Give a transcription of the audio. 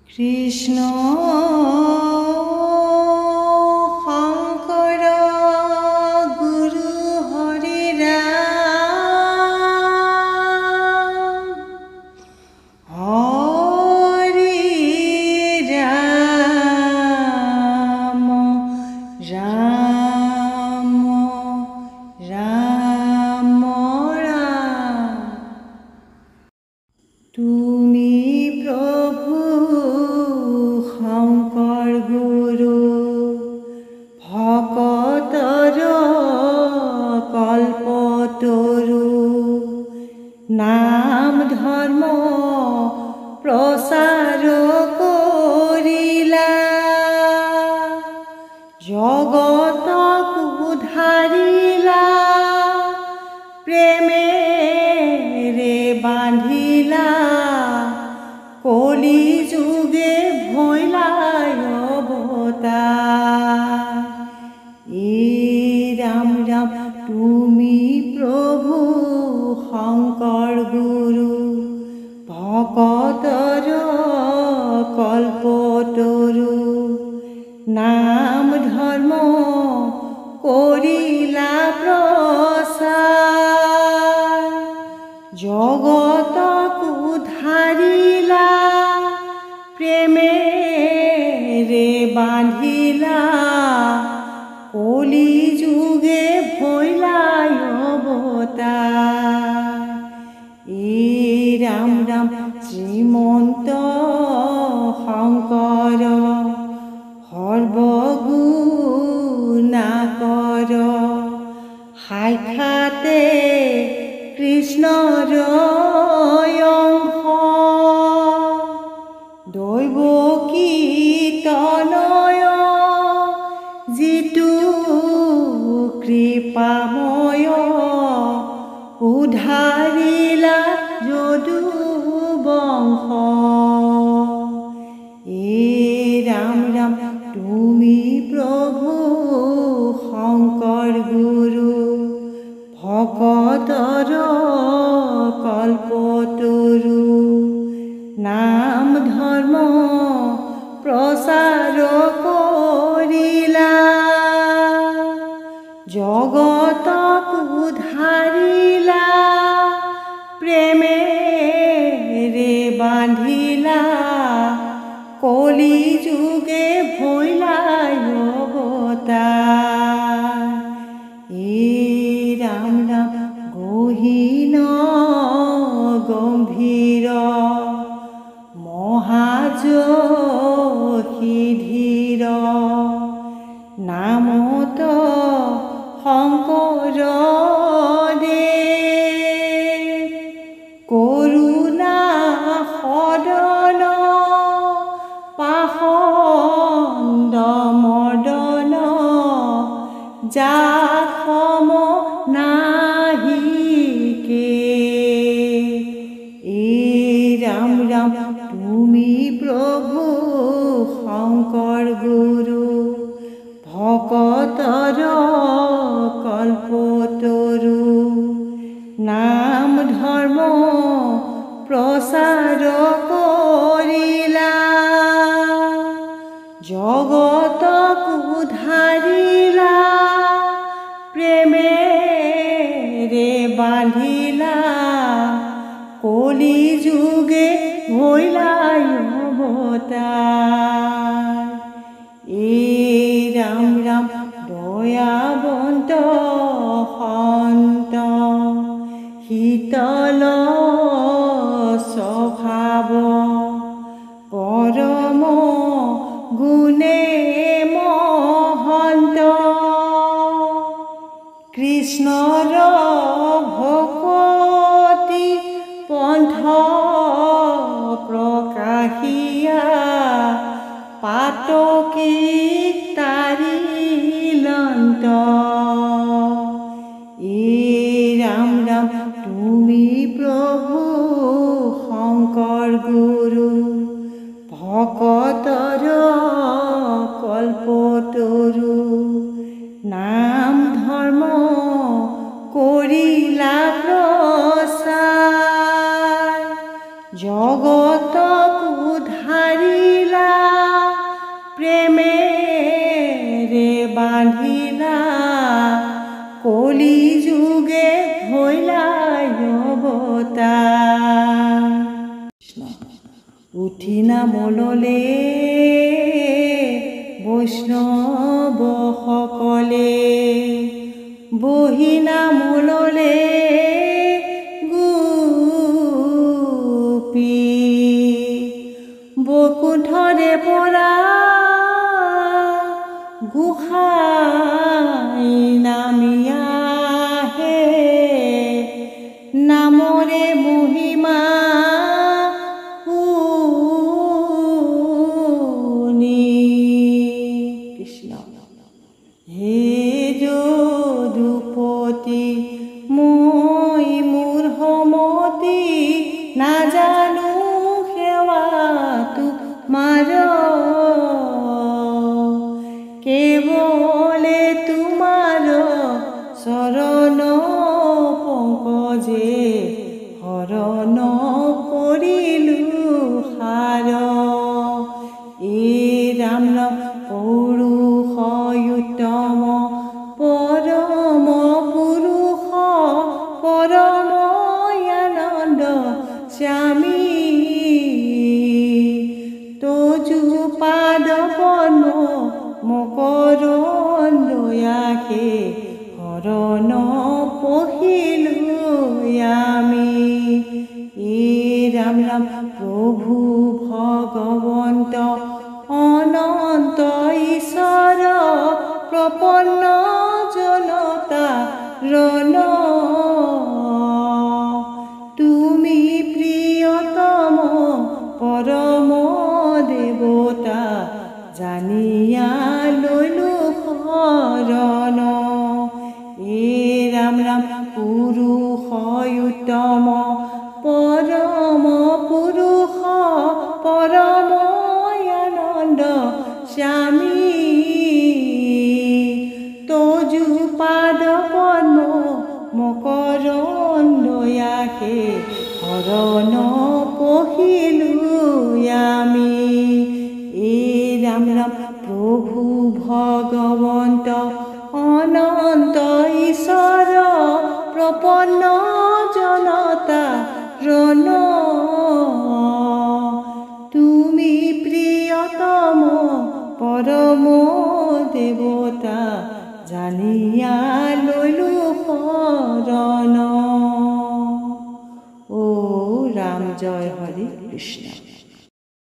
কৃষ্ণ শংকৰ গুৰু হৰি ৰাম হৰি ৰাম ৰাম ৰাম ৰাম তুমি প্ৰভু শংকৰ গুৰু ভকতৰ কল্পতৰু নাম ধৰ্ম প্ৰচাৰ কৰিলা জগতক উদ্ধাৰিলা প্ৰেমেৰে বান্ধিলা কলি যুগে ভৈলাই অৱতাৰ ৰাম ৰাম তুমি প্ৰভু শংকৰ গুৰু ভকতৰ কল্পতৰু নাম ধৰ্ম কৰিলা প্ৰচাৰ জগতক উদ্ধাৰিলা প্ৰেমেৰে বান্ধিলা কলি যুগে ভৈলাই অৱতাৰ ৰাম ৰাম শ্ৰীমন্ত শংকৰ সৰ্বগুণাকৰ সাক্ষাতে কৃষ্ণৰ অংশ দৈৱ কীৰ্তনয় যিটো কৃপাময় উদ্ধাৰিলা যদু বংশ ৰাম ৰাম তুমি প্ৰভু শংকৰ গুৰু ভকতৰ কল্পতৰু নাম ধৰ্ম প্ৰচাৰ কৰিলা জগতক উদ্ধাৰিলা প্ৰেমেৰে বান্ধিলা কলি যুগে ভৈলাই অৱতাৰ ৰাম ৰাম গহীন গম্ভীৰ মহাযশী ধীৰ নামত শংকৰ দেৱ কৰুণা সদন পাষণ্ড মৰ্দন যাক সম নাহিকে ৰাম ৰাম তুমি প্ৰভু শংকৰ গুৰু ভকতৰ কল্পতৰু নাম ধৰ্ম প্ৰচাৰ কৰিলা জগতক উদ্ধাৰিলা প্ৰেমেৰে বান্ধিলা কলি যুগে ভৈলাই অৱতাৰ ৰাম ৰাম দয়াবন্ত সন্ত শীতল স্বভাৱ পৰম গুণে মহন্ত কৃষ্ণৰ ভকতি পন্থ প্ৰকাশিয়া পাতকী তাৰিলন্ত ৰাম ৰাম তুমি প্ৰভু শংকৰ গুৰু ভকতৰ কল্পতৰু নাম ধৰ্ম কৰিলা প্ৰচাৰ জগতক উদ্ধাৰিলা প্ৰেমেৰে বান্ধিলা কলি যুগে ভৈলা অৱতাৰ উঠি নামলৈ বৈষ্ণৱসকলে বহি নামলৈ গোপী বৈকুণ্ঠৰে পৰা গোসাঁই নামি আহে নামৰে মহিমা শুনি কৃষ্ণ হে যদুপতি মই মোৰ সমতি নাজানো সেৱা তোমাৰ কেৱলে তোমাৰ চৰণ পংকজে হৰণ কৰিলো সাৰ এই ৰাম ৰাম পৌৰুষয়ুতম পৰম পুৰুষ পৰম আনন্দ স্বামী তজু পাদ পদ্ম মকৰন্দয়াকে হৰণ পহিলো আমি এই ৰাম ৰাম প্ৰভু ভগৱন্ত অনন্ত ঈশ্বৰ প্ৰপন্ন জনতা ৰণ তুমি প্ৰিয়তম পৰম দেৱতা জানিয়া লৈলো শৰণ এই ৰাম ৰাম পুৰুষয়ুতম পৰম পুৰুষ পৰম আনন্দ স্বামী তজু পাদ পদ্ম মকৰন্দয়াকে হৰণ পহিলো আমি এই ৰাম ৰাম প্ৰভু ভগৱন্ত অনন্ত ঈশ্বৰ প্ৰপন্ন জনতা ৰণ তুমি প্ৰিয়তম পৰম দেৱতা জানিয়া লৈলো শৰণ। ও ৰাম জয় হৰে কৃষ্ণ।